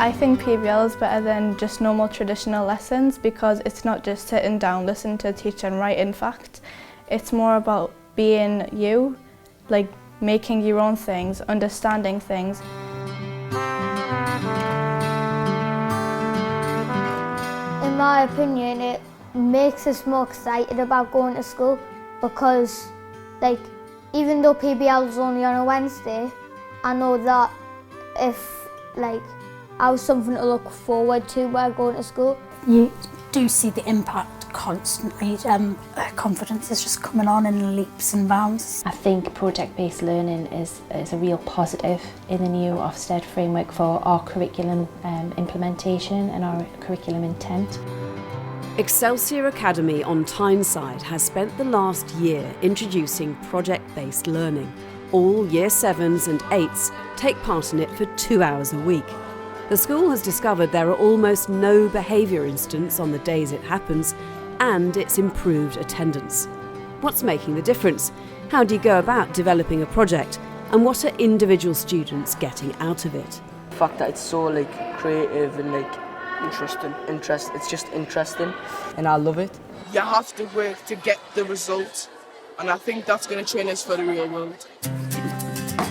I think PBL is better than just normal traditional lessons because it's not just sitting down, listening to a teacher and writing facts. It's more about being you, like making your own things, understanding things. In my opinion, it makes us more excited about going to school because, like, even though PBL is only on a Wednesday, I know that if, like, I have something to look forward to while going to school. You do see the impact constantly. Confidence is just coming on in leaps and bounds. I think project-based learning is a real positive in the new Ofsted framework for our curriculum implementation and our curriculum intent. Excelsior Academy on Tyneside has spent the last year introducing project-based learning. All Year 7s and 8s take part in it for 2 hours a week. The school has discovered there are almost no behaviour incidents on the days it happens, and it's improved attendance. What's making the difference? How do you go about developing a project? And what are individual students getting out of it? The fact that it's so creative and it's just interesting, and I love it. You have to work to get the result, and I think that's going to train us for the real world.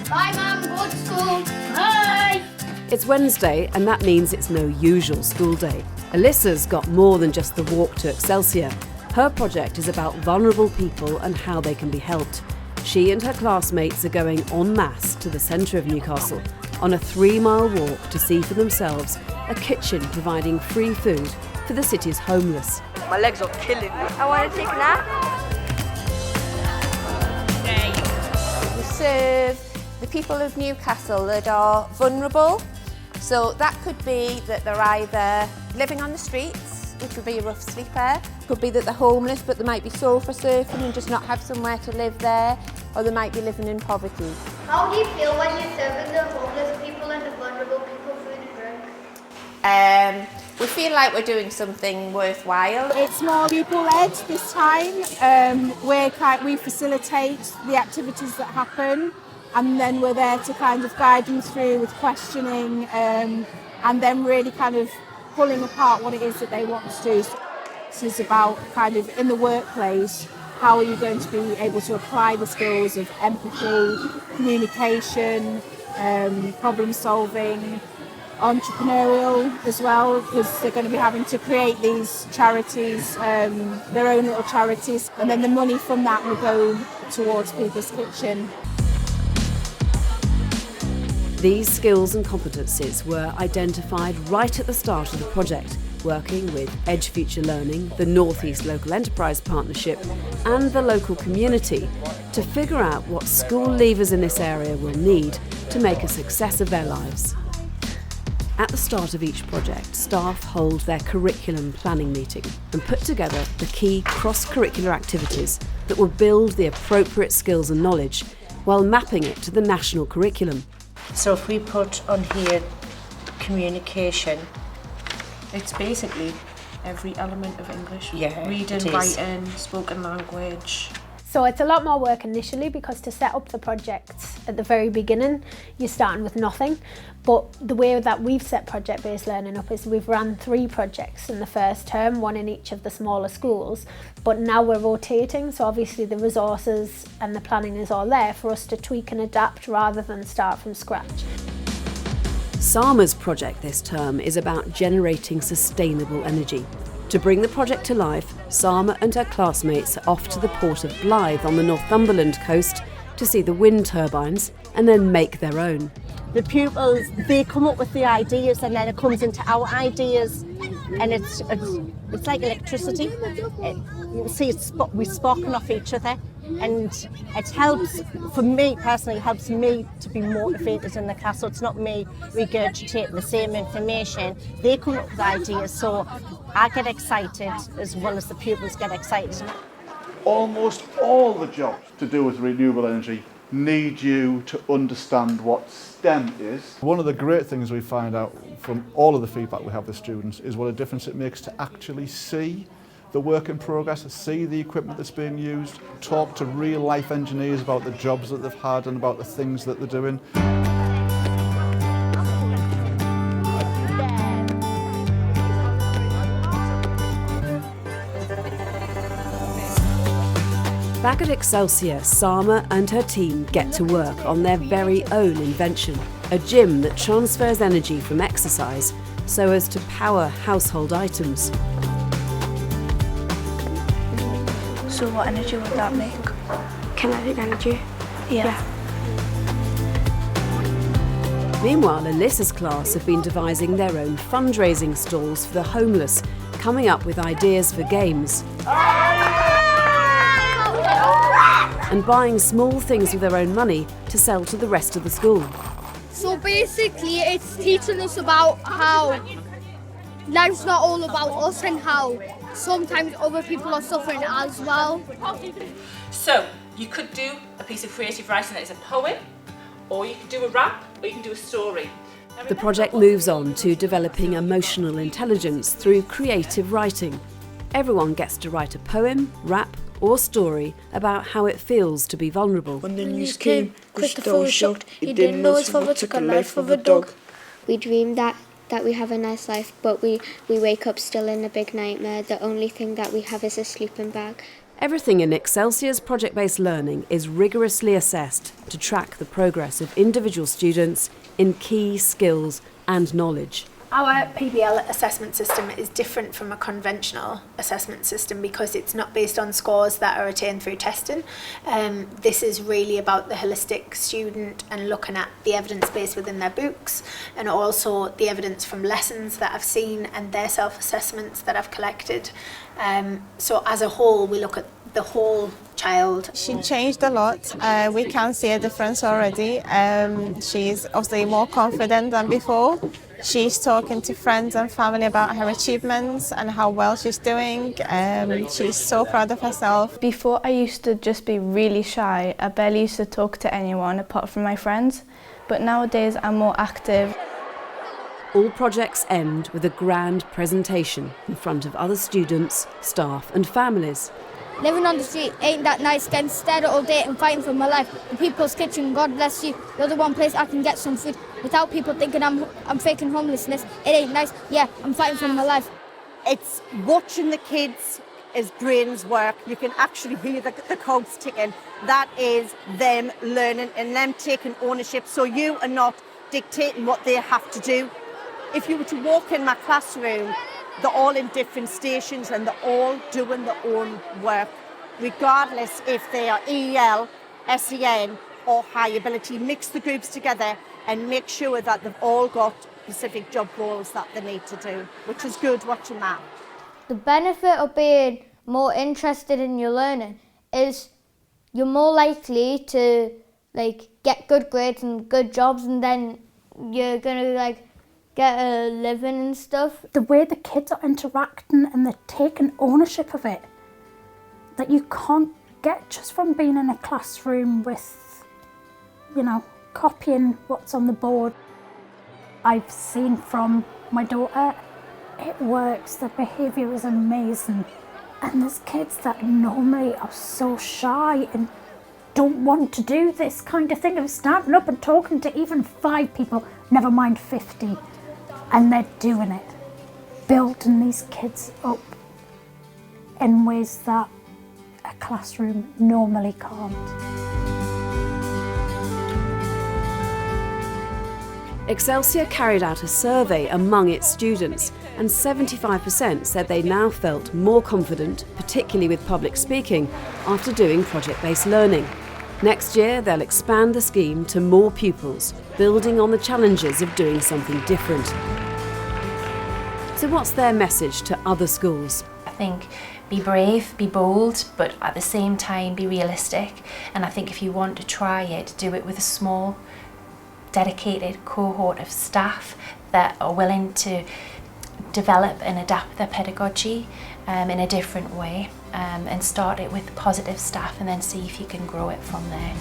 Bye, Mum. Go to school. Bye. It's Wednesday, and that means it's no usual school day. Alyssa's got more than just the walk to Excelsior. Her project is about vulnerable people and how they can be helped. She and her classmates are going en masse to the centre of Newcastle on a 3-mile walk to see for themselves a kitchen providing free food for the city's homeless. My legs are killing me. I want to take a nap. We serve the people of Newcastle that are vulnerable. So that could be that they're either living on the streets, which would be a rough sleeper. Could be that they're homeless, but they might be sofa surfing and just not have somewhere to live there, or they might be living in poverty. How do you feel when you're serving the homeless people and the vulnerable people food and drink? We feel like we're doing something worthwhile. It's more pupil-led this time, where we facilitate the activities that happen, and then we're there to kind of guide them through with questioning, and then really kind of pulling apart what it is that they want to do. This is about kind of in the workplace, how are you going to be able to apply the skills of empathy, communication, problem solving, entrepreneurial as well, because they're going to be having to create these charities, their own little charities, and then the money from that will go towards People's Kitchen. These skills and competencies were identified right at the start of the project, working with Edge Future Learning, the North East Local Enterprise Partnership and the local community to figure out what school leavers in this area will need to make a success of their lives. At the start of each project, staff hold their curriculum planning meeting and put together the key cross-curricular activities that will build the appropriate skills and knowledge while mapping it to the national curriculum. So if we put on here communication, it's basically every element of English. Yeah, reading, writing, spoken language. So it's a lot more work initially because to set up the project at the very beginning, you're starting with nothing. But the way that we've set project-based learning up is we've run 3 projects in the first term, 1 in each of the smaller schools. But now we're rotating, so obviously the resources and the planning is all there for us to tweak and adapt rather than start from scratch. Sama's project this term is about generating sustainable energy. To bring the project to life, Sama and her classmates are off to the port of Blyth on the Northumberland coast to see the wind turbines and then make their own. The pupils, they come up with the ideas and then it comes into our ideas, and it's like electricity. You see, we're sparking off each other, and it helps, for me personally, helps me to be motivated in the class. So it's not me regurgitating the same information. They come up with ideas, so I get excited as well as the pupils get excited. Almost all the jobs to do with renewable energy need you to understand what STEM is. One of the great things we find out from all of the feedback we have with students is what a difference it makes to actually see the work in progress, see the equipment that's being used, talk to real life engineers about the jobs that they've had and about the things that they're doing. Back at Excelsior, Sama and her team get to work on their very own invention, a gym that transfers energy from exercise so as to power household items. So what energy would that make? Kinetic energy. Yeah. Meanwhile, Alyssa's class have been devising their own fundraising stalls for the homeless, coming up with ideas for games and buying small things with their own money to sell to the rest of the school. So basically it's teaching us about how life's not all about us and how sometimes other people are suffering as well. So you could do a piece of creative writing that is a poem, or you can do a rap, or you can do a story. The project moves on to developing emotional intelligence through creative writing. Everyone gets to write a poem, rap or story about how it feels to be vulnerable. When the news came, Christopher was shocked. He didn't know his father took a life of a dog. We dream that we have a nice life, but we wake up still in a big nightmare. The only thing that we have is a sleeping bag. Everything in Excelsior's project-based learning is rigorously assessed to track the progress of individual students in key skills and knowledge. Our PBL assessment system is different from a conventional assessment system because it's not based on scores that are attained through testing. This is really about the holistic student and looking at the evidence base within their books and also the evidence from lessons that I've seen and their self-assessments that I've collected. So as a whole, we look at the whole child. She changed a lot. We can see a difference already. She's obviously more confident than before. She's talking to friends and family about her achievements and how well she's doing. She's so proud of herself. Before I used to just be really shy. I barely used to talk to anyone apart from my friends. But nowadays I'm more active. All projects end with a grand presentation in front of other students, staff and families. Living on the street ain't that nice, getting stared at all day and fighting for my life. In people's kitchen, God bless you, you're the one place I can get some food without people thinking I'm faking homelessness. It ain't nice, yeah, I'm fighting for my life. It's watching the kids' brains work. You can actually hear the cogs ticking. That is them learning and them taking ownership, so you are not dictating what they have to do. If you were to walk in my classroom, they're all in different stations and they're all doing their own work, regardless if they are EL, SEN or high ability. Mix the groups together and make sure that they've all got specific job roles that they need to do, which is good watching that. The benefit of being more interested in your learning is you're more likely to get good grades and good jobs, and then you're gonna get a living and stuff. The way the kids are interacting and they're taking ownership of it, that you can't get just from being in a classroom with, copying what's on the board. I've seen from my daughter, it works, the behaviour is amazing. And there's kids that normally are so shy and don't want to do this kind of thing of standing up and talking to even 5 people, never mind 50. And they're doing it, building these kids up in ways that a classroom normally can't. Excelsior carried out a survey among its students, and 75% said they now felt more confident, particularly with public speaking, after doing project-based learning. Next year, they'll expand the scheme to more pupils, building on the challenges of doing something different. So what's their message to other schools? I think be brave, be bold, but at the same time be realistic. And I think if you want to try it, do it with a small, dedicated cohort of staff that are willing to develop and adapt their pedagogy in a different way, and start it with positive staff and then see if you can grow it from there.